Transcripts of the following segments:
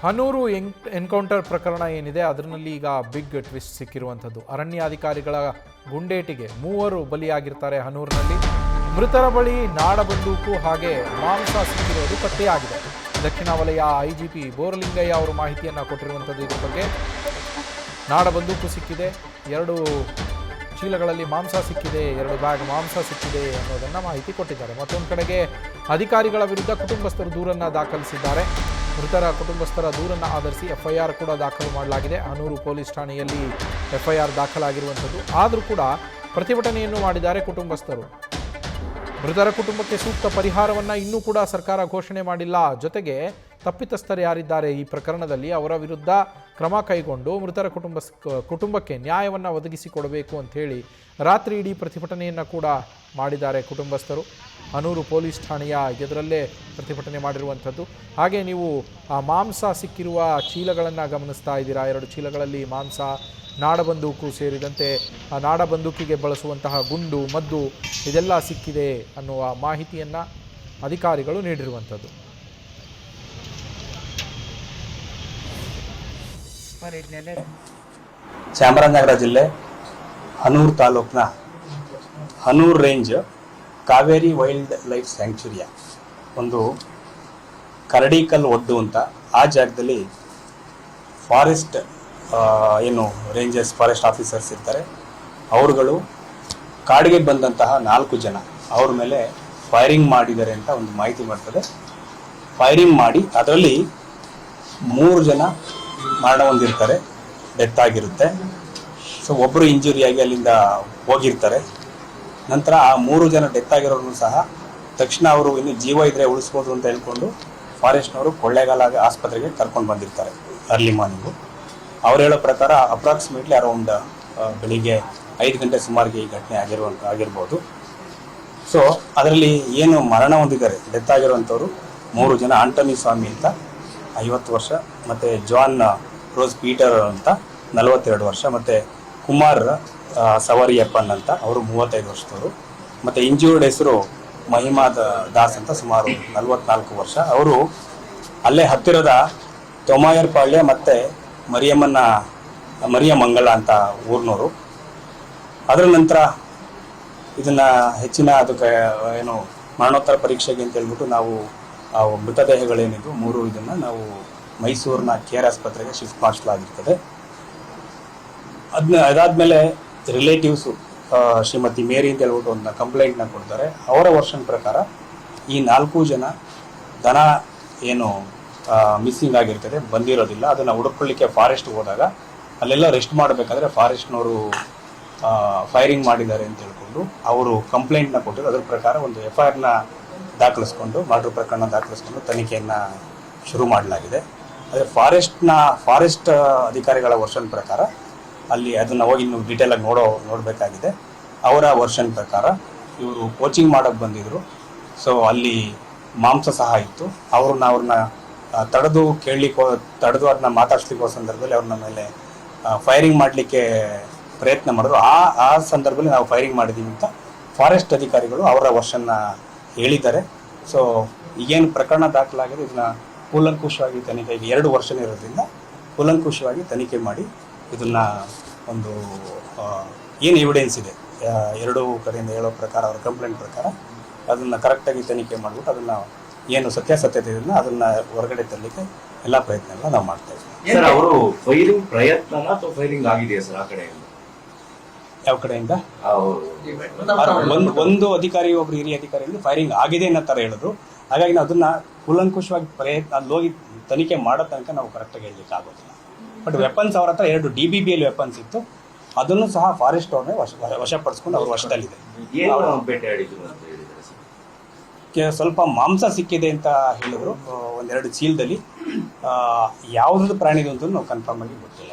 Hanur encounter ಪ್ರಕರಣ ಏನಿದೆ ಅದರಲ್ಲಿ ಈಗ ಬಿಗ್ ಟ್ವಿಸ್ಟ್ ಸಿಕ್ಕಿರುವಂಥದ್ದು. ಅರಣ್ಯಾಧಿಕಾರಿಗಳ ಗುಂಡೇಟಿಗೆ 3 ಬಲಿಯಾಗಿರ್ತಾರೆ ಹನೂರಿನಲ್ಲಿ. ಮೃತರ ಬಳಿ ನಾಡಬಂದೂಕು ಹಾಗೆ ಮಾಂಸ ಸಿಕ್ಕಿರೋದು ಪತ್ತೆಯಾಗಿದೆ. ದಕ್ಷಿಣ ವಲಯ ಐಜಿಪಿ ಬೋರಲಿಂಗಯ್ಯ ಅವರು ಮಾಹಿತಿಯನ್ನು ಕೊಟ್ಟಿರುವಂಥದ್ದು. ಇದ್ರ ಬಗ್ಗೆ ನಾಡಬಂದೂಕು ಸಿಕ್ಕಿದೆ, 2 ಚೀಲಗಳಲ್ಲಿ ಮಾಂಸ ಸಿಕ್ಕಿದೆ, 2 ಬ್ಯಾಗ್ ಮಾಂಸ ಸಿಕ್ಕಿದೆ ಅನ್ನೋದನ್ನು ಮಾಹಿತಿ ಕೊಟ್ಟಿದ್ದಾರೆ. ಮತ್ತೊಂದು ಕಡೆಗೆ ಅಧಿಕಾರಿಗಳ ವಿರುದ್ಧ ಕುಟುಂಬಸ್ಥರು ದೂರನ್ನು ದಾಖಲಿಸಿದ್ದಾರೆ. ಮೃತರ ಕುಟುಂಬಸ್ಥರ ದೂರನ್ನು ಆಧರಿಸಿ ಎಫ್ಐಆರ್ ಕೂಡ ದಾಖಲು ಮಾಡಲಾಗಿದೆ. ಹನೂರು ಪೊಲೀಸ್ ಠಾಣೆಯಲ್ಲಿ ಎಫ್ಐಆರ್ ದಾಖಲಾಗಿರುವಂಥದ್ದು. ಆದರೂ ಕೂಡ ಪ್ರತಿಭಟನೆಯನ್ನು ಮಾಡಿದ್ದಾರೆ ಕುಟುಂಬಸ್ಥರು. ಮೃತರ ಕುಟುಂಬಕ್ಕೆ ಸೂಕ್ತ ಪರಿಹಾರವನ್ನು ಇನ್ನೂ ಕೂಡ ಸರ್ಕಾರ ಘೋಷಣೆ ಮಾಡಿಲ್ಲ. ಜೊತೆಗೆ ತಪ್ಪಿತಸ್ಥರು ಯಾರಿದ್ದಾರೆ ಈ ಪ್ರಕರಣದಲ್ಲಿ ಅವರ ವಿರುದ್ಧ ಕ್ರಮ ಕೈಗೊಂಡು ಮೃತರ ಕುಟುಂಬಕ್ಕೆ ನ್ಯಾಯವನ್ನು ಒದಗಿಸಿಕೊಡಬೇಕು ಅಂಥೇಳಿ ರಾತ್ರಿ ಇಡೀ ಪ್ರತಿಭಟನೆಯನ್ನು ಕೂಡ ಮಾಡಿದ್ದಾರೆ ಕುಟುಂಬಸ್ಥರು. ಹನೂರು ಪೊಲೀಸ್ ಠಾಣೆಯ ಎದುರಲ್ಲೇ ಪ್ರತಿಭಟನೆ ಮಾಡಿರುವಂಥದ್ದು. ಹಾಗೆ ನೀವು ಆ ಮಾಂಸ ಸಿಕ್ಕಿರುವ ಚೀಲಗಳನ್ನು ಗಮನಿಸ್ತಾ ಇದ್ದೀರಾ. 2 ಚೀಲಗಳಲ್ಲಿ ಮಾಂಸ, ನಾಡಬಂದೂಕು ಸೇರಿದಂತೆ ಆ ನಾಡಬಂದೂಕಿಗೆ ಬಳಸುವಂತಹ ಗುಂಡು, ಮದ್ದು ಇದೆಲ್ಲ ಸಿಕ್ಕಿದೆ ಅನ್ನುವ ಮಾಹಿತಿಯನ್ನು ಅಧಿಕಾರಿಗಳು ನೀಡಿರುವಂಥದ್ದು. ಚಾಮರಾಜನಗರ ಜಿಲ್ಲೆ ಹನೂರು ತಾಲೂಕಿನ Hanur range Kaveri wildlife ಸ್ಯಾಂಕ್ಚುರಿಯ ಒಂದು ಕರಡಿಕಲ್ ಒಡ್ಡು ಅಂತ ಆ ಜಾಗದಲ್ಲಿ ಫಾರೆಸ್ಟ್ ಏನು ರೇಂಜರ್ಸ್ ಫಾರೆಸ್ಟ್ ಆಫೀಸರ್ಸ್ ಇರ್ತಾರೆ, ಅವರುಗಳು ಕಾಡಿಗೆ ಬಂದಂತಹ 4 ಜನ ಅವ್ರ ಮೇಲೆ ಫೈರಿಂಗ್ ಮಾಡಿದ್ದಾರೆ ಅಂತ ಒಂದು ಮಾಹಿತಿ ಬರ್ತದೆ. ಫೈರಿಂಗ್ ಮಾಡಿ ಅದರಲ್ಲಿ 3 ಜನ ಮರಣ ಹೊಂದಿರ್ತಾರೆ, ಡೆತ್ ಆಗಿರುತ್ತೆ. ಸೊ ಒಬ್ಬರು ಇಂಜುರಿಯಾಗಿ ಅಲ್ಲಿಂದ ಹೋಗಿರ್ತಾರೆ. ನಂತರ ಆ 3 ಜನ ಡೆತ್ ಆಗಿರೋರು ಸಹ ತಕ್ಷಣ ಅವರು ಇನ್ನು ಜೀವ ಇದ್ರೆ ಉಳಿಸ್ಬೋದು ಅಂತ ಹೇಳ್ಕೊಂಡು ಫಾರೆಸ್ಟ್ನವರು ಕೊಳ್ಳೇಗಾಲ ಆಸ್ಪತ್ರೆಗೆ ಕರ್ಕೊಂಡು ಬಂದಿರ್ತಾರೆ ಅರ್ಲಿ ಮಾರ್ನಿಂಗು. ಅವ್ರು ಹೇಳೋ ಪ್ರಕಾರ ಅಪ್ರಾಕ್ಸಿಮೇಟ್ಲಿ ಅರೌಂಡ್ ಬೆಳಿಗ್ಗೆ 5 ಗಂಟೆ ಸುಮಾರಿಗೆ ಈ ಘಟನೆ ಆಗಿರ್ಬೋದು. ಸೊ ಅದರಲ್ಲಿ ಏನು ಮರಣ ಹೊಂದಿದ್ದಾರೆ ಡೆತ್ ಆಗಿರುವಂಥವ್ರು 3 ಜನ, ಆಂಟನಿ ಸ್ವಾಮಿ ಅಂತ 50 ವರ್ಷ, ಮತ್ತು ಜಾನ್ ರೋಸ್ ಪೀಟರ್ ಅಂತ 42 ವರ್ಷ, ಮತ್ತು ಕುಮಾರ್ ಸವರಿಯಪ್ಪನ್ ಅಂತ ಅವರು 35 ವರ್ಷದವರು, ಮತ್ತು ಇಂಜೂರ್ಡ್ ಹೆಸರು ಮಹಿಮಾ ದಾಸ್ ಅಂತ ಸುಮಾರು 44 ವರ್ಷ. ಅವರು ಅಲ್ಲೇ ಹತ್ತಿರದ ತೊಮಾಯರ್ಪಾಳ್ಯ ಮತ್ತು ಮರಿಯಮಂಗಲ ಅಂತ ಊರಿನವರು. ಅದರ ನಂತರ ಇದನ್ನು ಹೆಚ್ಚಿನ ಅದಕ್ಕೆ ಏನು ಮರಣೋತ್ತರ ಪರೀಕ್ಷೆಗೆ ಅಂತ ಹೇಳ್ಬಿಟ್ಟು ನಾವು ಮೃತದೇಹಗಳೇನಿದ್ದು 3 ಇದನ್ನು ನಾವು ಮೈಸೂರಿನ ಕೇರ್ ಆಸ್ಪತ್ರೆಗೆ ಶಿಫ್ಟ್ ಮಾಡಿಸಲಾಗಿರ್ತದೆ. ಅದಾದಮೇಲೆ ರಿಲೇಟಿವ್ಸು ಶ್ರೀಮತಿ ಮೇರಿ ಅಂತ ಹೇಳ್ಬಿಟ್ಟು ಒಂದು ಕಂಪ್ಲೇಂಟ್ನ ಕೊಡ್ತಾರೆ. ಅವರ ವರ್ಷನ್ ಪ್ರಕಾರ ಈ 4 ಜನ ದನ ಏನು ಮಿಸ್ಸಿಂಗ್ ಆಗಿರ್ತದೆ, ಬಂದಿರೋದಿಲ್ಲ, ಅದನ್ನು ಹುಡುಕೊಳ್ಳಿಕ್ಕೆ ಫಾರೆಸ್ಟ್ ಹೋದಾಗ ಅಲ್ಲೆಲ್ಲ ರೆಸ್ಟ್ ಮಾಡಬೇಕಾದ್ರೆ ಫಾರೆಸ್ಟ್ನವರು ಫೈರಿಂಗ್ ಮಾಡಿದ್ದಾರೆ ಅಂತ ಹೇಳ್ಕೊಂಡು ಅವರು ಕಂಪ್ಲೇಂಟ್ನ ಕೊಟ್ಟಿದ್ರು. ಅದ್ರ ಪ್ರಕಾರ ಒಂದು ಎಫ್ಐಆರ್ನ ದಾಖಲಿಸ್ಕೊಂಡು ಮರ್ಡರ್ ಪ್ರಕರಣ ದಾಖಲಿಸ್ಕೊಂಡು ತನಿಖೆಯನ್ನು ಶುರು ಮಾಡಲಾಗಿದೆ. ಆದರೆ ಫಾರೆಸ್ಟ್ ಅಧಿಕಾರಿಗಳ ವರ್ಷನ್ ಪ್ರಕಾರ ಅಲ್ಲಿ ಅದನ್ನು ಹೋಗಿ ಇನ್ನು ಡೀಟೇಲಾಗಿ ನೋಡಬೇಕಾಗಿದೆ. ಅವರ ವರ್ಷನ್ ಪ್ರಕಾರ ಇವರು ಕೋಚಿಂಗ್ ಮಾಡೋಕ್ಕೆ ಬಂದಿದ್ದರು. ಸೊ ಅಲ್ಲಿ ಮಾಂಸ ಸಹ ಇತ್ತು. ಅವ್ರನ್ನ ತಡೆದು ಅದನ್ನ ಮಾತಾಡಿಸ್ಲಿಕ್ಕೆ ಹೋದ ಸಂದರ್ಭದಲ್ಲಿ ಅವ್ರನ್ನ ಮೇಲೆ ಫೈರಿಂಗ್ ಮಾಡಲಿಕ್ಕೆ ಪ್ರಯತ್ನ ಮಾಡಿದ್ರು. ಆ ಸಂದರ್ಭದಲ್ಲಿ ನಾವು ಫೈರಿಂಗ್ ಮಾಡಿದ್ದೀವಿ ಅಂತ ಫಾರೆಸ್ಟ್ ಅಧಿಕಾರಿಗಳು ಅವರ ವರ್ಷನ್ನ ಹೇಳಿದ್ದಾರೆ. ಸೊ ಈಗೇನು ಪ್ರಕರಣ ದಾಖಲಾಗಿದೆ ಇದನ್ನ ಕೂಲಂಕುಷವಾಗಿ ತನಿಖೆಗೆ 2 ವರ್ಷ ಇರೋದ್ರಿಂದ ಕೂಲಂಕುಷವಾಗಿ ತನಿಖೆ ಮಾಡಿ ಇದನ್ನು ಒಂದು ಏನು ಎವಿಡೆನ್ಸ್ ಇದೆ 2 ಕಡೆಯಿಂದ ಹೇಳೋ ಪ್ರಕಾರ ಅವರ ಕಂಪ್ಲೇಂಟ್ ಪ್ರಕಾರ ಅದನ್ನು ಕರೆಕ್ಟಾಗಿ ತನಿಖೆ ಮಾಡಿಬಿಟ್ಟು ಅದನ್ನು ಏನು ಸತ್ಯಾಸತ್ಯತೆ ಇದನ್ನು ಅದನ್ನು ಹೊರಗಡೆ ತರಲಿಕ್ಕೆ ಎಲ್ಲ ಪ್ರಯತ್ನಗಳನ್ನ ನಾವು ಮಾಡ್ತಾ ಇದ್ದೀವಿ. ಅವರು ಫೈರಿಂಗ್ ಪ್ರಯತ್ನ ಅಥವಾ ಫೈರಿಂಗ್ ಆಗಿದೆಯಾ ಸರ್ ಆ ಕಡೆಯಿಂದ? ಯಾವ ಕಡೆಯಿಂದ? ಒಂದು ಅಧಿಕಾರಿ, ಒಬ್ರು ಹಿರಿಯ ಅಧಿಕಾರಿಯಲ್ಲಿ ಫೈರಿಂಗ್ ಆಗಿದೆ ಅನ್ನೋ ಥರ ಹೇಳಿದ್ರು. ಹಾಗಾಗಿ ನಾವು ಅದನ್ನ ಕೂಲಂಕುಷವಾಗಿ ಅಲ್ಲಿ ಹೋಗಿ ತನಿಖೆ ಮಾಡೋ ತನಕ ನಾವು ಕರೆಕ್ಟಾಗಿ ಹೇಳಲಿಕ್ಕೆ ಆಗೋದಿಲ್ಲ. ಬಟ್ ವೆಪನ್ಸ್ ಅವ್ರ ಹತ್ರ 2 DBBL ವೆಪನ್ಸ್ ಇತ್ತು. ಅದನ್ನು ಸಹ ಫಾರೆಸ್ಟ್ ಅವ್ರನ್ನೇ ವಶಪಡಿಸ್ಕೊಂಡು ಅವ್ರ ವಶದಲ್ಲಿದೆ. ಸ್ವಲ್ಪ ಮಾಂಸ ಸಿಕ್ಕಿದೆ ಅಂತ ಹೇಳಿದ್ರು. 1-2 ಚೀಲದಲ್ಲಿ ಯಾವುದ್ರದ್ದು ಪ್ರಾಣಿದು ಅಂತ ನಾವು ಕನ್ಫರ್ಮ್ ಆಗಿ ಗೊತ್ತಿಲ್ಲ.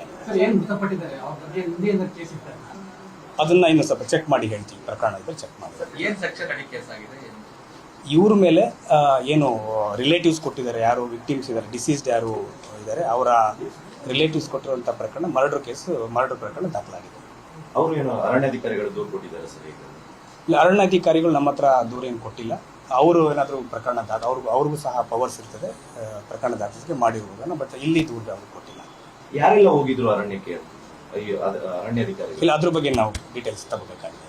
ಅದನ್ನ ಇನ್ನು ಸ್ವಲ್ಪ ಚೆಕ್ ಮಾಡಿ ಹೇಳ್ತೀವಿ. ಪ್ರಕರಣ ಇದ್ರೆ ಚೆಕ್ ಮಾಡಿ. ಇವ್ರ ಮೇಲೆ ಏನು ರಿಲೇಟಿವ್ಸ್ ಕೊಟ್ಟಿದ್ದಾರೆ, ಯಾರು ವಿಕ್ಟಿಮ್ಸ್ ಇದ್ದಾರೆ, ಡಿಸೀಸ್ಡ್ ಯಾರು ಇದ್ದಾರೆ, ಅವರ ರಿಲೇಟಿವ್ಸ್ ಕೊಟ್ಟಿರುವಂಥ ಪ್ರಕರಣ ಮರ್ಡರ್ ಪ್ರಕರಣ ದಾಖಲಾಗಿದೆ. ಅವರು ಏನು ಅರಣ್ಯಾಧಿಕಾರಿಗಳು ದೂರು ಕೊಟ್ಟಿದ್ದಾರೆ ಸರ್? ಇಲ್ಲ, ಅರಣ್ಯಾಧಿಕಾರಿಗಳು ನಮ್ಮ ಹತ್ರ ದೂರ ಏನು ಕೊಟ್ಟಿಲ್ಲ. ಅವರು ಏನಾದರೂ ಪ್ರಕರಣ ಅವ್ರಿಗೂ ಸಹ ಪವರ್ಸ್ ಇರ್ತದೆ ಪ್ರಕರಣ ದಾಖಲಿಕೆ ಮಾಡಿರ್ಬೋದನ್ನ. ಬಟ್ ಇಲ್ಲಿ ದೂರ ಅವ್ರಿಗೆ ಕೊಟ್ಟಿಲ್ಲ. ಯಾರೆಲ್ಲ ಹೋಗಿದ್ರು ಅರಣ್ಯಕ್ಕೆ? ಅರಣ್ಯಾಧಿಕಾರಿ ಇಲ್ಲ, ಅದ್ರ ಬಗ್ಗೆ ನಾವು ಡೀಟೇಲ್ಸ್ ತಗೋಬೇಕಾಗಿದೆ.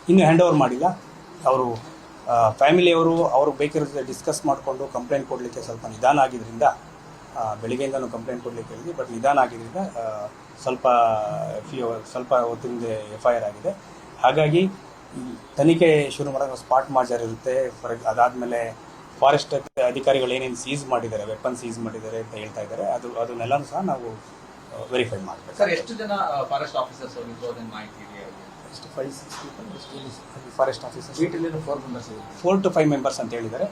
ಇನ್ನೂ ಹ್ಯಾಂಡ್ ಓವರ್ ಮಾಡಿಲ್ಲ. ಅವರು ಫ್ಯಾಮಿಲಿಯವರು ಅವ್ರಿಗೆ ಬೇಕಿರೋದು ಡಿಸ್ಕಸ್ ಮಾಡಿಕೊಂಡು ಕಂಪ್ಲೇಂಟ್ ಕೊಡಲಿಕ್ಕೆ ಸ್ವಲ್ಪ ನಿಧಾನ ಆಗಿದ್ದರಿಂದ, ಬೆಳಿಗ್ಗೆಯಿಂದನೂ ಕಂಪ್ಲೇಂಟ್ ಕೊಡಲಿಕ್ಕೆ ಹೇಳಿದ್ವಿ, ಬಟ್ ನಿಧಾನ ಆಗಿದ್ದರಿಂದ ಸ್ವಲ್ಪ ಹೊತ್ತಿಂದ FIR ಆಗಿದೆ. ಹಾಗಾಗಿ ತನಿಖೆ ಶುರು ಮಾಡೋದು ಸ್ಪಾಟ್ ಮಾರ್ಜರ್ ಇರುತ್ತೆ. ಅದಾದಮೇಲೆ ಫಾರೆಸ್ಟ್ ಅಧಿಕಾರಿಗಳು ಏನೇನು ಸೀಸ್ ಮಾಡಿದ್ದಾರೆ, ವೆಪನ್ ಸೀಸ್ ಮಾಡಿದ್ದಾರೆ ಅಂತ ಹೇಳ್ತಾ ಇದ್ದಾರೆ. ಅದನ್ನೆಲ್ಲನೂ ಸಹ ನಾವು ವೆರಿಫೈ ಮಾಡಬೇಕು. ಸರ್, ಎಷ್ಟು ಜನ ಫಾರೆಸ್ಟ್ ಆಫೀಸರ್ಸ್ ಹೋಗಿದ್ರು ಅದನ್ನ ಮಾಹಿತಿ ಇದೆಯಾ? 5-6 ಫಾರೆಸ್ಟ್ ಆಫೀಸರ್ಸ್, 4 to 5 ಮೆಂಬರ್ಸ್ ಅಂತ ಹೇಳಿದ್ದಾರೆ.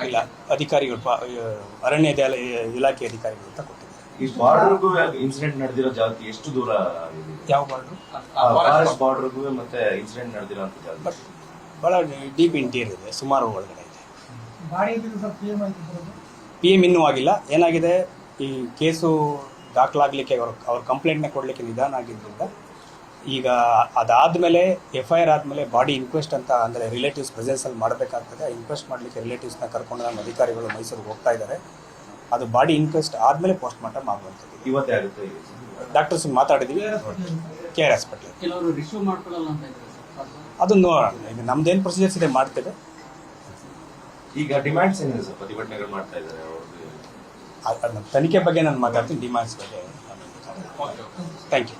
ಇಲ್ಲ, ಅಧಿಕಾರಿಗಳು ಅರಣ್ಯ ಇಲಾಖೆ ಅಧಿಕಾರಿಗಳು ಅಂತ ಕೊಟ್ಟಿದ್ದಾರೆ. ಈ ಬಾರ್ಡರ್ಗೂ ಇನ್ಸಿಡೆಂಟ್ ನಡೆದಿರೋ ಜಾಗಕ್ಕೆ ಎಷ್ಟು ದೂರ ಇದೆ? ಯಾವ ಬಾರ್ಡ್ರು? ಫಾರೆಸ್ಟ್ ಬಾರ್ಡರ್ಗೂ ಮತ್ತೆ ಇನ್ಸಿಡೆಂಟ್ ನಡೆದಿರೋ ಅಂತ ಜಾಗ ಬಟ್ ಭಾಳ ಡೀಪ್ ಇಂಟೀರಿಯರ್ ಇದೆ, ಸುಮಾರು ಒಳಗಡೆ ಇದೆ. PM ಇನ್ನೂ ಆಗಿಲ್ಲ. ಏನಾಗಿದೆ, ಈ ಕೇಸು ದಾಖಲಾಗಲಿಕ್ಕೆ ಅವ್ರ ಕಂಪ್ಲೇಂಟ್ನ ಕೊಡಲಿಕ್ಕೆ ನಿಧಾನ ಆಗಿದ್ದರಿಂದ ಈಗ ಅದಾದಮೇಲೆ FIR ಆದಮೇಲೆ ಬಾಡಿ ಇನ್ಕ್ವೆಸ್ಟ್ ಅಂತ, ಅಂದರೆ ರಿಲೇಟಿವ್ಸ್ ಪ್ರೆಸೆನ್ಸಲ್ಲಿ ಮಾಡಬೇಕಾಗ್ತದೆ. ಇನ್ಕ್ವೆಸ್ಟ್ ಮಾಡಲಿಕ್ಕೆ ರಿಲೇಟಿವ್ಸ್ನ ಕರ್ಕೊಂಡು ನಮ್ಮ ಅಧಿಕಾರಿಗಳು ಮೈಸೂರಿಗೆ ಹೋಗ್ತಾ ಇದ್ದಾರೆ. ಅದು ಬಾಡಿ ಇನ್ಕ್ವೆಸ್ಟ್ ಆದಮೇಲೆ ಪೋಸ್ಟ್ ಮಾರ್ಟಮ್ ಆಗುವಂಥದ್ದು. ಇವತ್ತೇ ಆಗುತ್ತೆ. ಡಾಕ್ಟರ್ಸ್ ಮಾತಾಡಿದ್ವಿ, KR ಹಾಸ್ಪಿಟಲ್. ಕೆಲವರು ರಿಸೀವ್ ಮಾಡ್ಕೊಳ್ಳಲ್ಲ ಅಂತ ಇದ್ದಾರೆ ಸರ್. ಅದನ್ನು ನೋಡೋಣ, ಈಗ ನಮ್ದೇನು ಪ್ರೊಸೀಜರ್ಸ್ ಇದೆ ಮಾಡ್ತೇವೆ. ಈಗ ಡಿಮ್ಯಾಂಡ್ಸ್ ಏನಿದೆ ಸರ್? ಪ್ರತಿಭಟನೆಗಳು ಮಾಡ್ತಾ ಇದ್ದಾರೆ ಅವ್ರಿಗೆ. ತನಿಖೆ ಬಗ್ಗೆ ನಾನು ಮಾತಾಡ್ತೀನಿ, ಡಿಮ್ಯಾಂಡ್ಸ್ ಬಗ್ಗೆ. Thank you.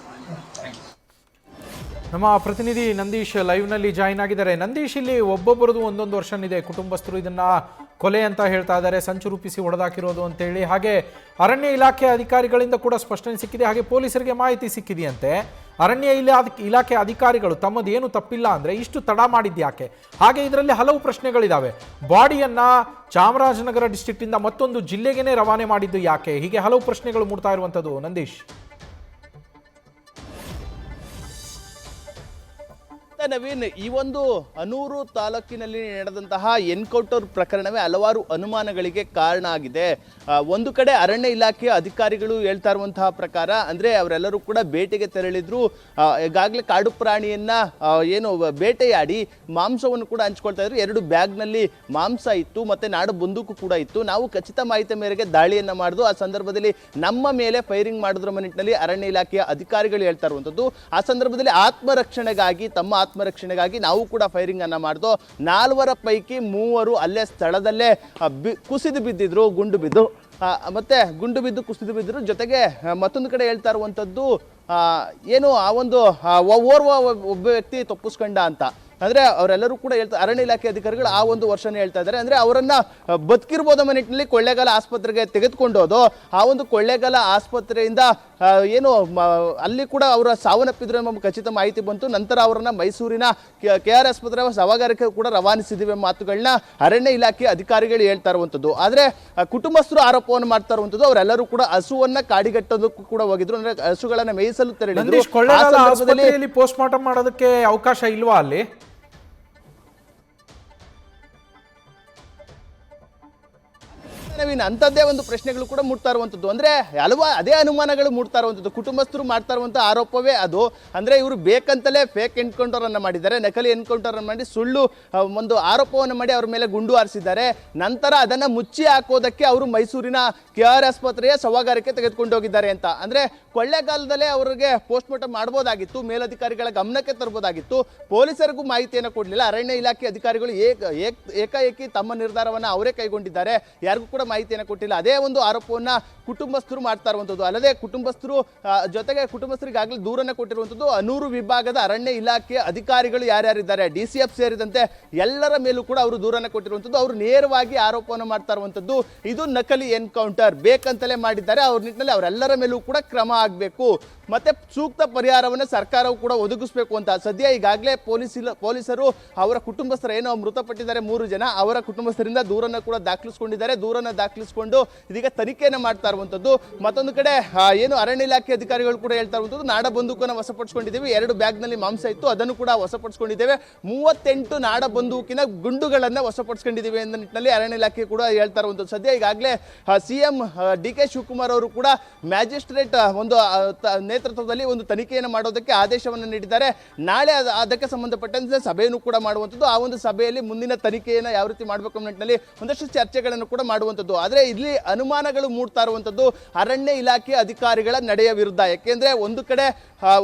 ನಮ್ಮ ಪ್ರತಿನಿಧಿ ನಂದೀಶ್ ಲೈವ್ನಲ್ಲಿ ಜಾಯಿನ್ ಆಗಿದ್ದಾರೆ. ನಂದೀಶ್, ಇಲ್ಲಿ ಒಬ್ಬೊಬ್ಬರದು ಒಂದೊಂದು ವರ್ಷನ್ ಇದೆ. ಕುಟುಂಬಸ್ಥರು ಇದನ್ನ ಕೊಲೆ ಅಂತ ಹೇಳ್ತಾ ಇದ್ದಾರೆ, ಸಂಚು ರೂಪಿಸಿ ಹೊಡೆದಾಕಿರೋದು ಅಂತೇಳಿ. ಹಾಗೆ ಅರಣ್ಯ ಇಲಾಖೆ ಅಧಿಕಾರಿಗಳಿಂದ ಕೂಡ ಸ್ಪಷ್ಟನೆ ಸಿಕ್ಕಿದೆ, ಹಾಗೆ ಪೊಲೀಸರಿಗೆ ಮಾಹಿತಿ ಸಿಕ್ಕಿದೆಯಂತೆ. ಅರಣ್ಯ ಇಲಾಖೆ ಅಧಿಕಾರಿಗಳು ತಮ್ಮದು ಏನು ತಪ್ಪಿಲ್ಲ ಅಂದರೆ ಇಷ್ಟು ತಡ ಮಾಡಿದ್ಯಾಕೆ? ಹಾಗೆ ಇದರಲ್ಲಿ ಹಲವು ಪ್ರಶ್ನೆಗಳಿದ್ದಾವೆ. ಬಾಡಿಯನ್ನ ಚಾಮರಾಜನಗರ ಡಿಸ್ಟ್ರಿಕ್ಟಿಂದ ಮತ್ತೊಂದು ಜಿಲ್ಲೆಗೇನೆ ರವಾನೆ ಮಾಡಿದ್ದು ಯಾಕೆ? ಹೀಗೆ ಹಲವು ಪ್ರಶ್ನೆಗಳು ಮೂಡ್ತಾ ಇರುವಂಥದ್ದು. ನಂದೀಶ್, ನವೀನ್, ಈ ಒಂದು ಹನೂರು ತಾಲೂಕಿನಲ್ಲಿ ನಡೆದಂತಹ ಎನ್ಕೌಂಟರ್ ಪ್ರಕರಣವೇ ಹಲವಾರು ಅನುಮಾನಗಳಿಗೆ ಕಾರಣ ಆಗಿದೆ. ಒಂದು ಕಡೆ ಅರಣ್ಯ ಇಲಾಖೆಯ ಅಧಿಕಾರಿಗಳು ಹೇಳ್ತಾ ಇರುವಂತಹ ಪ್ರಕಾರ, ಅಂದರೆ ಅವರೆಲ್ಲರೂ ಕೂಡ ಬೇಟೆಗೆ ತೆರಳಿದ್ರು. ಈಗಾಗಲೇ ಕಾಡು ಪ್ರಾಣಿಯನ್ನ ಏನು ಬೇಟೆಯಾಡಿ ಮಾಂಸವನ್ನು ಕೂಡ ಹಂಚ್ಕೊಳ್ತಾ ಇದ್ರು. 2 ಬ್ಯಾಗ್ನಲ್ಲಿ ಮಾಂಸ ಇತ್ತು, ಮತ್ತೆ ನಾಡು ಬಂದೂಕು ಕೂಡ ಇತ್ತು. ನಾವು ಖಚಿತ ಮಾಹಿತಿ ಮೇರೆಗೆ ದಾಳಿಯನ್ನ ಮಾಡಿದ್ದು, ಆ ಸಂದರ್ಭದಲ್ಲಿ ನಮ್ಮ ಮೇಲೆ ಫೈರಿಂಗ್ ಮಾಡಿದ್ರ ನಿಟ್ಟಿನಲ್ಲಿ ಅರಣ್ಯ ಇಲಾಖೆಯ ಅಧಿಕಾರಿಗಳು ಹೇಳ್ತಾ ಇರುವಂಥದ್ದು. ಆ ಸಂದರ್ಭದಲ್ಲಿ ತಮ್ಮ ಆತ್ಮರಕ್ಷಣೆಗಾಗಿ ನಾವು ಕೂಡ ಫೈರಿಂಗ್ ಅನ್ನ ಮಾಡಿದ್ದು. 4 ಪೈಕಿ 3 ಅಲ್ಲೇ ಸ್ಥಳದಲ್ಲೇ ಕುಸಿದು ಬಿದ್ದಿದ್ರು, ಗುಂಡು ಬಿದ್ದು ಕುಸಿದು ಬಿದ್ದರು. ಜೊತೆಗೆ ಮತ್ತೊಂದು ಕಡೆ ಹೇಳ್ತಾ ಇರುವಂಥದ್ದು, ಏನು ಆ ಒಂದು ಒಬ್ಬ ವ್ಯಕ್ತಿ ತಪ್ಪಿಸ್ಕೊಂಡ ಅಂತ. ಅಂದರೆ ಅವರೆಲ್ಲರೂ ಕೂಡ ಅರಣ್ಯ ಇಲಾಖೆ ಅಧಿಕಾರಿಗಳು ಆ ಒಂದು ವರ್ಷನೇ ಹೇಳ್ತಾ ಇದ್ದಾರೆ. ಅಂದರೆ ಅವರನ್ನ ಬದುಕಿರ್ಬೋದಮ್ಮ ನಿಟ್ಟಿನಲ್ಲಿ ಕೊಳ್ಳೇಗಾಲ ಆಸ್ಪತ್ರೆಗೆ ತೆಗೆದುಕೊಂಡೋದು. ಆ ಒಂದು ಕೊಳ್ಳೇಗಾಲ ಆಸ್ಪತ್ರೆಯಿಂದ ಏನು ಅಲ್ಲಿ ಕೂಡ ಅವರ ಸಾವನ್ನಪ್ಪಿದ್ರು ಎಂಬ ಖಚಿತ ಮಾಹಿತಿ ಬಂತು. ನಂತರ ಅವರನ್ನ ಮೈಸೂರಿನ KR ಆಸ್ಪತ್ರೆ ಶವಾಗಾರಕ್ಕೆ ಕೂಡ ರವಾನಿಸಿದ್ದೀವಿ ಎಂಬ ಮಾತುಗಳನ್ನ ಅರಣ್ಯ ಇಲಾಖೆ ಅಧಿಕಾರಿಗಳು ಹೇಳ್ತಾ ಇರುವಂಥದ್ದು. ಆದರೆ ಕುಟುಂಬಸ್ಥರು ಆರೋಪವನ್ನು ಮಾಡ್ತಾ ಇರುವಂಥದ್ದು, ಅವರೆಲ್ಲರೂ ಕೂಡ ಹಸುವನ್ನ ಕಾಡಿಗಟ್ಟೋದಕ್ಕೂ ಕೂಡ ಹೋಗಿದ್ರು. ಅಂದ್ರೆ ಹಸುಗಳನ್ನ ಮೇಯಿಸಲು ತೆರಳಿದ್ರು. ಪೋಸ್ಟ್ ಮಾರ್ಟಮ್ ಮಾಡೋದಕ್ಕೆ ಅವಕಾಶ ಇಲ್ವಾ ಅಲ್ಲಿ? ನವೀನ್, ಅಂಥದ್ದೇ ಒಂದು ಪ್ರಶ್ನೆಗಳು ಕೂಡ ಮೂಡ್ತಾ ಇರುವಂಥದ್ದು. ಅಂದರೆ ಅದೇ ಅನುಮಾನಗಳು ಮೂಡ್ತಾ ಇರುವಂಥದ್ದು. ಕುಟುಂಬಸ್ಥರು ಮಾಡ್ತಾ ಇರುವಂಥ ಆರೋಪವೇ ಅದು. ಅಂದರೆ ಇವರು ಬೇಕಂತಲೇ ಫೇಕ್ ಎನ್ಕೌಂಟರ್ ಅನ್ನು ಮಾಡಿದ್ದಾರೆ, ನಕಲಿ ಎನ್ಕೌಂಟರ್ ಅನ್ನು ಮಾಡಿ ಸುಳ್ಳು ಒಂದು ಆರೋಪವನ್ನು ಮಾಡಿ ಅವ್ರ ಮೇಲೆ ಗುಂಡು ಹಾರಿಸಿದ್ದಾರೆ. ನಂತರ ಅದನ್ನು ಮುಚ್ಚಿ ಹಾಕೋದಕ್ಕೆ ಅವರು ಮೈಸೂರಿನ KR ಆಸ್ಪತ್ರೆಯ ಶವಾಗಾರಕ್ಕೆ ತೆಗೆದುಕೊಂಡು ಹೋಗಿದ್ದಾರೆ ಅಂತ. ಅಂದರೆ ಕೊಳ್ಳೇಗಾಲದಲ್ಲೇ ಅವರಿಗೆ ಪೋಸ್ಟ್ ಮಾರ್ಟಮ್ ಮಾಡ್ಬೋದಾಗಿತ್ತು, ಮೇಲಧಿಕಾರಿಗಳ ಗಮನಕ್ಕೆ ತರಬಹುದಾಗಿತ್ತು. ಪೊಲೀಸರಿಗೂ ಮಾಹಿತಿಯನ್ನು ಕೊಡಲಿಲ್ಲ. ಅರಣ್ಯ ಇಲಾಖೆ ಅಧಿಕಾರಿಗಳು ಏಕಾಏಕಿ ತಮ್ಮ ನಿರ್ಧಾರವನ್ನು ಅವರೇ ಕೈಗೊಂಡಿದ್ದಾರೆ, ಯಾರಿಗೂ ಕೂಡ ಮಾಹಿತಿಯನ್ನು ಕೊಟ್ಟಿಲ್ಲ. ಅದೇ ಒಂದು ಆರೋಪವನ್ನ ಕುಟುಂಬಸ್ಥರು ಮಾಡ್ತಾ ಇರುವಂಥದ್ದು. ಅಲ್ಲದೆ ಜೊತೆಗೆ ಕುಟುಂಬಸ್ಥರಿಗಾಗಲೇ ದೂರನ್ನು ಕೊಟ್ಟಿರುವಂಥದ್ದು. ಹನೂರು ವಿಭಾಗದ ಅರಣ್ಯ ಇಲಾಖೆ ಅಧಿಕಾರಿಗಳು ಯಾರ್ಯಾರಿದ್ದಾರೆ, DCF ಸೇರಿದಂತೆ ಎಲ್ಲರ ಮೇಲೂ ಕೂಡ ಅವರು ದೂರನ್ನು ಕೊಟ್ಟಿರುವಂಥದ್ದು. ಅವರು ನೇರವಾಗಿ ಆರೋಪವನ್ನು ಮಾಡ್ತಾ ಇರುವಂಥದ್ದು, ಇದು ನಕಲಿ ಎನ್ಕೌಂಟರ್, ಬೇಕಂತಲೇ ಮಾಡಿದ್ದಾರೆ. ಅವ್ರ ನಿಟ್ಟಿನಲ್ಲಿ ಅವರೆಲ್ಲರ ಮೇಲೂ ಕೂಡ ಕ್ರಮ ಆಗಬೇಕು, ಮತ್ತೆ ಸೂಕ್ತ ಪರಿಹಾರವನ್ನು ಸರ್ಕಾರವು ಕೂಡ ಒದಗಿಸಬೇಕು ಅಂತ. ಸದ್ಯ ಈಗಾಗಲೇ ಪೊಲೀಸರು ಅವರ ಕುಟುಂಬಸ್ಥರು ಏನೋ ಮೃತಪಟ್ಟಿದ್ದಾರೆ 3 ಜನ, ಅವರ ಕುಟುಂಬಸ್ಥರಿಂದ ದೂರನ್ನು ಕೂಡ ದಾಖಲಿಸಿಕೊಂಡಿದ್ದಾರೆ. ದೂರನ್ನು ದಾಖಲಿಸಿಕೊಂಡು ಇದೀಗ ತನಿಖೆಯನ್ನು ಮಾಡ್ತಾ ಇರುವಂಥದ್ದು. ಮತ್ತೊಂದು ಕಡೆ ಏನು ಅರಣ್ಯ ಇಲಾಖೆ ಅಧಿಕಾರಿಗಳು ಕೂಡ ಹೇಳ್ತಾ ಇರುವಂಥದ್ದು, ನಾಡ ಬಂದೂಕನ್ನು ವಶಪಡಿಸಿಕೊಂಡಿದ್ದೇವೆ, 2 ಬ್ಯಾಗ್ನಲ್ಲಿ ಮಾಂಸ ಇತ್ತು, ಅದನ್ನು ಕೂಡ ವಶಪಡಿಸಿಕೊಂಡಿದ್ದೇವೆ, 38 ನಾಡ ಬಂದೂಕಿನ ಗುಂಡುಗಳನ್ನು ವಶಪಡಿಸಿಕೊಂಡಿದ್ದೇವೆ ಎಂದ ನಿಟ್ಟಿನಲ್ಲಿ ಅರಣ್ಯ ಇಲಾಖೆ ಕೂಡ ಹೇಳ್ತಾ ಇರುವಂಥದ್ದು. ಸದ್ಯ ಈಗಾಗಲೇ CM DK ಶಿವಕುಮಾರ್ ಅವರು ಕೂಡ ಮ್ಯಾಜಿಸ್ಟ್ರೇಟ್ ಒಂದು ನೇತೃತ್ವದಲ್ಲಿ ಒಂದು ತನಿಖೆಯನ್ನು ಮಾಡೋದಕ್ಕೆ ಆದೇಶವನ್ನು ನೀಡಿದ್ದಾರೆ. ನಾಳೆ ಅದಕ್ಕೆ ಸಂಬಂಧಪಟ್ಟಂತೆ ಸಭೆಯನ್ನು ಕೂಡ ಮಾಡುವಂಥದ್ದು. ಆ ಒಂದು ಸಭೆಯಲ್ಲಿ ಮುಂದಿನ ತನಿಖೆಯನ್ನು ಯಾವ ರೀತಿ ಮಾಡಬೇಕು ಅನ್ನೋ ನಿಟ್ಟಿನಲ್ಲಿ ಒಂದಷ್ಟು ಚರ್ಚೆಗಳನ್ನು ಕೂಡ ಮಾಡುವಂಥದ್ದು. ಆದರೆ ಇಲ್ಲಿ ಅನುಮಾನಗಳು ಮೂಡ್ತಾ ಇರುವಂಥದ್ದು ಅರಣ್ಯ ಇಲಾಖೆ ಅಧಿಕಾರಿಗಳ ನಡೆಯ ವಿರುದ್ಧ. ಯಾಕೆಂದ್ರೆ ಒಂದು ಕಡೆ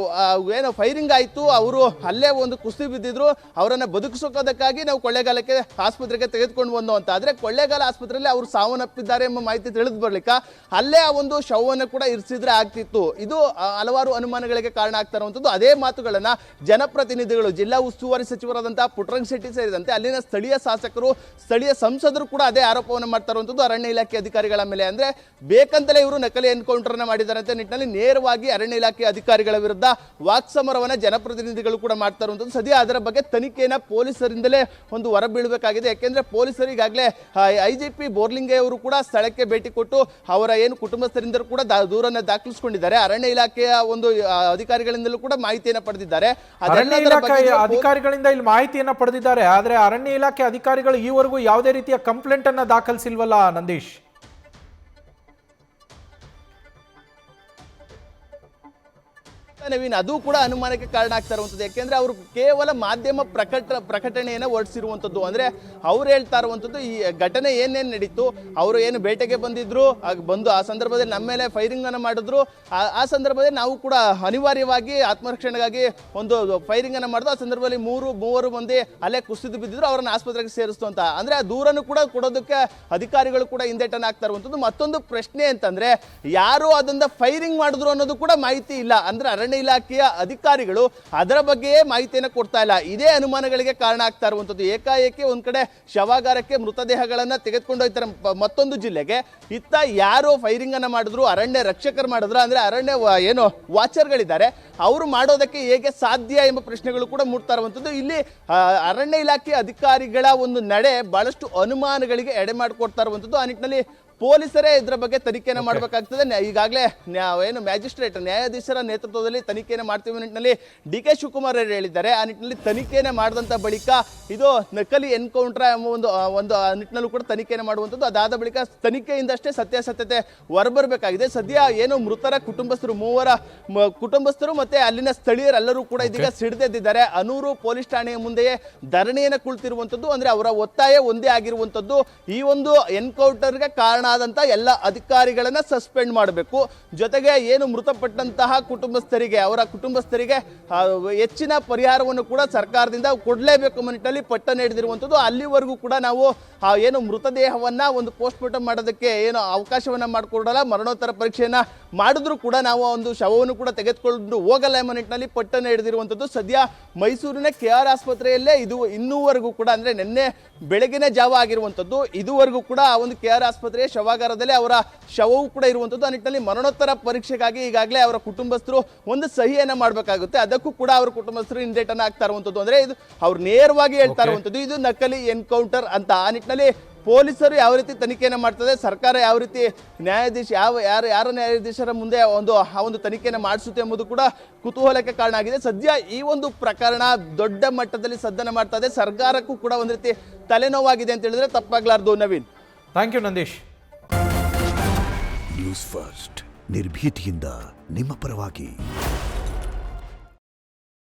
ಏನು ಫೈರಿಂಗ್ ಆಯಿತು, ಅವರು ಅಲ್ಲೇ ಒಂದು ಕುಸ್ತಿ ಬಿದ್ದಿದ್ರು, ಅವರನ್ನು ಬದುಕಿಸೋದಕ್ಕಾಗಿ ನಾವು ಕೊಳ್ಳೇಗಾಲಕ್ಕೆ ಆಸ್ಪತ್ರೆಗೆ ತೆಗೆದುಕೊಂಡು ಬಂದು ಅಂತ. ಆದರೆ ಕೊಳ್ಳೇಗಾಲ ಆಸ್ಪತ್ರೆಯಲ್ಲಿ ಅವರು ಸಾವನ್ನಪ್ಪಿದ್ದಾರೆ ಎಂಬ ಮಾಹಿತಿ ತಿಳಿದು ಬರ್ಲಿಕ್ಕ ಅಲ್ಲೇ ಆ ಒಂದು ಶವವನ್ನು ಕೂಡ ಇರಿಸಿದ್ರೆ ಆಗ್ತಿತ್ತು. ಇದು ಹಲವಾರು ಅನುಮಾನಗಳಿಗೆ ಕಾರಣ ಆಗ್ತಾ ಇರುವಂಥದ್ದು. ಅದೇ ಮಾತುಗಳನ್ನ ಜನಪ್ರತಿನಿಧಿಗಳು, ಜಿಲ್ಲಾ ಉಸ್ತುವಾರಿ ಸಚಿವರಾದಂತಹ ಪುಟ್ಟರಂಗ ಶೆಟ್ಟಿ ಸೇರಿದಂತೆ ಅಲ್ಲಿನ ಸ್ಥಳೀಯ ಶಾಸಕರು, ಸ್ಥಳೀಯ ಸಂಸದರು ಕೂಡ ಅದೇ ಆರೋಪವನ್ನು ಮಾಡ್ತಾ ಇರುವಂಥದ್ದು ಅರಣ್ಯ ಇಲಾಖೆ ಅಧಿಕಾರಿಗಳ ಮೇಲೆ. ಅಂದ್ರೆ ಬೇಕಂತಲೇ ಇವರು ನಕಲಿ ಎನ್ಕೌಂಟರ್ ಅನ್ನ ಮಾಡಿದ್ದಾರೆ ಅಂತ ನಿಟ್ಟಿನಲ್ಲಿ ನೇರವಾಗಿ ಅರಣ್ಯ ಇಲಾಖೆ ಅಧಿಕಾರಿಗಳ ವಿರುದ್ಧ ವಾಕ್ಸಮರವನ್ನ ಜನಪ್ರತಿನಿಧಿಗಳು ಕೂಡ ಮಾಡ್ತಾ ಇರುವಂಥದ್ದು. ಸದ್ಯ ಅದರ ಬಗ್ಗೆ ತನಿಖೆಯನ್ನ ಪೊಲೀಸರಿಂದಲೇ ಒಂದು ಹೊರಬೀಳಬೇಕಾಗಿದೆ. ಯಾಕೆಂದ್ರೆ ಪೊಲೀಸರು ಈಗಾಗಲೇ IGP ಬೋರ್ಲಿಂಗೆ ಅವರು ಕೂಡ ಸ್ಥಳಕ್ಕೆ ಭೇಟಿ ಕೊಟ್ಟು ಅವರ ಏನು ಕುಟುಂಬಸ್ಥರಿಂದ ಕೂಡ ದೂರನ್ನ ದಾಖಲಿಸಿಕೊಂಡಿದ್ದಾರೆ. ಅರಣ್ಯ ಇಲಾಖೆಯ ಒಂದು ಅಧಿಕಾರಿಗಳಿಂದಲೂ ಕೂಡ ಮಾಹಿತಿಯನ್ನು ಪಡೆದಿದ್ದಾರೆ. ಅರಣ್ಯ ಇಲಾಖೆ ಅಧಿಕಾರಿಗಳಿಂದ ಇಲ್ಲಿ ಮಾಹಿತಿಯನ್ನ ಪಡೆದಿದ್ದಾರೆ. ಆದ್ರೆ ಅರಣ್ಯ ಇಲಾಖೆ ಅಧಿಕಾರಿಗಳು ಈವರೆಗೂ ಯಾವುದೇ ರೀತಿಯ ಕಂಪ್ಲೇಂಟ್ ಅನ್ನ ದಾಖಲಿಸಿಲ್ವಲ್ಲ ನಂದೀಶ್? ನವೀನ್, ಅದು ಕೂಡ ಅನುಮಾನಕ್ಕೆ ಕಾರಣ ಆಗ್ತಾ ಇರುವಂಥದ್ದು. ಯಾಕೆಂದ್ರೆ ಅವರು ಕೇವಲ ಮಾಧ್ಯಮ ಪ್ರಕಟಣೆಯನ್ನು ಹೊರಡಿಸಿರುವಂಥದ್ದು. ಅಂದ್ರೆ ಅವ್ರು ಹೇಳ್ತಾ ಇರುವಂಥದ್ದು ಈ ಘಟನೆ ಏನೇನು ನಡೀತು, ಅವರು ಏನು ಬೇಟೆಗೆ ಬಂದಿದ್ರು, ಬಂದು ಆ ಸಂದರ್ಭದಲ್ಲಿ ನಮ್ಮ ಮೇಲೆ ಫೈರಿಂಗ್ ಅನ್ನು ಮಾಡಿದ್ರು, ಆ ಸಂದರ್ಭದಲ್ಲಿ ನಾವು ಕೂಡ ಅನಿವಾರ್ಯವಾಗಿ ಆತ್ಮರಕ್ಷಣೆಗಾಗಿ ಒಂದು ಫೈರಿಂಗ್ ಅನ್ನು ಮಾಡಿದ್ರು. ಆ ಸಂದರ್ಭದಲ್ಲಿ ಮೂವರು ಮಂದಿ ಅಲ್ಲೇ ಕುಸಿದು ಬಿದ್ದಿದ್ರು, ಅವರನ್ನು ಆಸ್ಪತ್ರೆಗೆ ಸೇರಿಸ್ತು ಅಂತ. ಅಂದ್ರೆ ಆ ದೂರನ್ನು ಕೂಡ ಕೊಡೋದಕ್ಕೆ ಅಧಿಕಾರಿಗಳು ಕೂಡ ಹಿಂದೇಟನ್ನು ಆಗ್ತಾ ಇರುವಂಥದ್ದು. ಮತ್ತೊಂದು ಪ್ರಶ್ನೆ ಅಂತಂದ್ರೆ ಯಾರು ಅದನ್ನ ಫೈರಿಂಗ್ ಮಾಡಿದ್ರು ಅನ್ನೋದು ಕೂಡ ಮಾಹಿತಿ ಇಲ್ಲ. ಅಂದ್ರೆ ಅರಣ್ಯ ಇಲಾಖೆಯ ಅಧಿಕಾರಿಗಳು ಅದರ ಬಗ್ಗೆಯೇ ಮಾಹಿತಿಯನ್ನು ಕೊಡ್ತಾ ಇಲ್ಲ. ಇದೇ ಅನುಮಾನಗಳಿಗೆ ಕಾರಣ ಆಗ್ತಾ ಇರುವಂಥದ್ದು. ಏಕಾಏಕಿ ಒಂದ್ ಕಡೆ ಶವಾಗಾರಕ್ಕೆ ಮೃತದೇಹಗಳನ್ನ ತೆಗೆದುಕೊಂಡು ಹೋಗ್ತಾರೆ ಮತ್ತೊಂದು ಜಿಲ್ಲೆಗೆ, ಇತ್ತ ಯಾರು ಫೈರಿಂಗ್ ಅನ್ನ ಮಾಡಿದ್ರು, ಅರಣ್ಯ ರಕ್ಷಕರು ಮಾಡಿದ್ರು, ಅಂದ್ರೆ ಅರಣ್ಯ ಏನು ವಾಚರ್ಗಳಿದ್ದಾರೆ, ಅವರು ಮಾಡೋದಕ್ಕೆ ಹೇಗೆ ಸಾಧ್ಯ ಎಂಬ ಪ್ರಶ್ನೆಗಳು ಕೂಡ ಮೂಡ್ತಾ ಇರುವಂಥದ್ದು. ಇಲ್ಲಿ ಅರಣ್ಯ ಇಲಾಖೆ ಅಧಿಕಾರಿಗಳ ಒಂದು ನಡೆ ಬಹಳಷ್ಟು ಅನುಮಾನಗಳಿಗೆ ಎಡೆ ಮಾಡಿಕೊಡ್ತಾ ಇರುವಂಥದ್ದು. ಆ ನಿಟ್ಟಿನಲ್ಲಿ ಪೊಲೀಸರೇ ಇದರ ಬಗ್ಗೆ ತನಿಖೆಯನ್ನು ಮಾಡಬೇಕಾಗ್ತದೆ. ಈಗಾಗಲೇ ಏನು ಮ್ಯಾಜಿಸ್ಟ್ರೇಟ್ ನ್ಯಾಯಾಧೀಶರ ನೇತೃತ್ವದಲ್ಲಿ ತನಿಖೆಯನ್ನು ಮಾಡ್ತೀವಿ ನಿಟ್ಟಿನಲ್ಲಿ DK ಶಿವಕುಮಾರ್ ಅವರು ಹೇಳಿದ್ದಾರೆ. ಆ ನಿಟ್ಟಿನಲ್ಲಿ ತನಿಖೆಯನ್ನು ಮಾಡಿದಂಥ ಬಳಿಕ ಇದು ನಕಲಿ ಎನ್ಕೌಂಟರ್ ಎಂಬ ಒಂದು ನಿಟ್ಟಿನಲ್ಲೂ ಕೂಡ ತನಿಖೆಯನ್ನು ಮಾಡುವಂಥದ್ದು. ಅದಾದ ಬಳಿಕ ತನಿಖೆಯಿಂದಷ್ಟೇ ಸತ್ಯಾಸತ್ಯತೆ ಹೊರಬರಬೇಕಾಗಿದೆ. ಸದ್ಯ ಏನು ಮೃತರ ಕುಟುಂಬಸ್ಥರು, ಮೂವರ ಕುಟುಂಬಸ್ಥರು ಮತ್ತೆ ಅಲ್ಲಿನ ಸ್ಥಳೀಯರೆಲ್ಲರೂ ಕೂಡ ಇದೀಗ ಸಿಡಿದೆದ್ದಿದ್ದಾರೆ. ಅನೂರು ಪೊಲೀಸ್ ಠಾಣೆಯ ಮುಂದೆಯೇ ಧರಣಿಯನ್ನು ಕುಳಿತಿರುವಂಥದ್ದು. ಅಂದ್ರೆ ಅವರ ಒತ್ತಾಯ ಒಂದೇ ಆಗಿರುವಂಥದ್ದು, ಈ ಒಂದು ಎನ್ಕೌಂಟರ್ಗೆ ಕಾರಣ ಆದಂತ ಎಲ್ಲ ಅಧಿಕಾರಿಗಳನ್ನ ಸಸ್ಪೆಂಡ್ ಮಾಡಬೇಕು. ಜೊತೆಗೆ ಏನು ಮೃತಪಟ್ಟಂತಹ ಕುಟುಂಬಸ್ಥರಿಗೆ, ಅವರ ಕುಟುಂಬಸ್ಥರಿಗೆ ಹೆಚ್ಚಿನ ಪರಿಹಾರವನ್ನು ಕೂಡ ಸರ್ಕಾರದಿಂದ ಕೊಡಲೇಬೇಕು ಅನ್ನೋ ನಿಟ್ಟಿನಲ್ಲಿ ಪಟ್ಟಣ ಹಿಡಿದಿರುವಂಥದ್ದು. ಅಲ್ಲಿವರೆಗೂ ಕೂಡ ನಾವು ಏನು ಮೃತದೇಹವನ್ನ ಒಂದು ಪೋಸ್ಟ್ ಮಾರ್ಟಮ್ ಮಾಡೋದಕ್ಕೆ ಏನು ಅವಕಾಶವನ್ನ ಮಾಡಿಕೊಡಲ್ಲ, ಮರಣೋತ್ತರ ಪರೀಕ್ಷೆಯನ್ನ ಮಾಡಿದ್ರು ಕೂಡ ನಾವು ಒಂದು ಶವವನ್ನು ಕೂಡ ತೆಗೆದುಕೊಂಡು ಹೋಗಲ್ಲ ಎಂಬ ನಿಟ್ಟಿನಲ್ಲಿ ಪಟ್ಟಣ ಹಿಡಿದಿರುವಂಥದ್ದು. ಸದ್ಯ ಮೈಸೂರಿನ KR ಆಸ್ಪತ್ರೆಯಲ್ಲೇ ಇದು ಇನ್ನೂವರೆಗೂ ಕೂಡ, ಅಂದ್ರೆ ನಿನ್ನೆ ಬೆಳಗಿನ ಜಾವ ಆಗಿರುವಂಥದ್ದು, ಇದುವರೆಗೂ ಕೂಡ ಆ ಒಂದು KR ಆಸ್ಪತ್ರೆಯ ಶವಾಗಾರದಲ್ಲಿ ಅವರ ಶವವು ಕೂಡ ಇರುವಂಥದ್ದು. ಆ ನಿಟ್ಟಿನಲ್ಲಿ ಮರಣೋತ್ತರ ಪರೀಕ್ಷೆಗಾಗಿ ಈಗಾಗಲೇ ಅವರ ಕುಟುಂಬಸ್ಥರು ಒಂದು ಸಹಿಯನ್ನ ಮಾಡಬೇಕಾಗುತ್ತೆ. ಅದಕ್ಕೂ ಕೂಡ ಅವರ ಕುಟುಂಬಸ್ಥರು ಹಿಂದೇಟನ್ನ ಆಗ್ತಾ ಇರುವಂಥದ್ದು. ಅಂದ್ರೆ ಇದು ಅವ್ರು ನೇರವಾಗಿ ಹೇಳ್ತಾ ಇರುವಂಥದ್ದು ಇದು ನಕಲಿ ಎನ್ಕೌಂಟರ್ ಅಂತ. ಆ ನಿಟ್ಟಿನಲ್ಲಿ ಪೊಲೀಸರು ಯಾವ ರೀತಿ ತನಿಖೆಯನ್ನು ಮಾಡ್ತದೆ, ಸರ್ಕಾರ ಯಾವ ರೀತಿ ನ್ಯಾಯಾಧೀಶ ಯಾರ ನ್ಯಾಯಾಧೀಶರ ಮುಂದೆ ಆ ಒಂದು ತನಿಖೆಯನ್ನು ಮಾಡಿಸುತ್ತೆ ಎಂಬುದು ಕೂಡ ಕುತೂಹಲಕ್ಕೆ ಕಾರಣ ಆಗಿದೆ. ಸದ್ಯ ಈ ಒಂದು ಪ್ರಕರಣ ದೊಡ್ಡ ಮಟ್ಟದಲ್ಲಿ ಸದ್ದನ ಮಾಡ್ತಾ ಇದೆ. ಸರ್ಕಾರಕ್ಕೂ ಕೂಡ ಒಂದು ರೀತಿ ತಲೆನೋವಾಗಿದೆ ಅಂತ ಹೇಳಿದ್ರೆ ತಪ್ಪಾಗ್ಲಾರ್ದು. Naveen, thank you Nandish. News first ನಿರ್ಭೀತಿಯಿಂದ ನಿಮ್ಮ ಪರವಾಗಿ.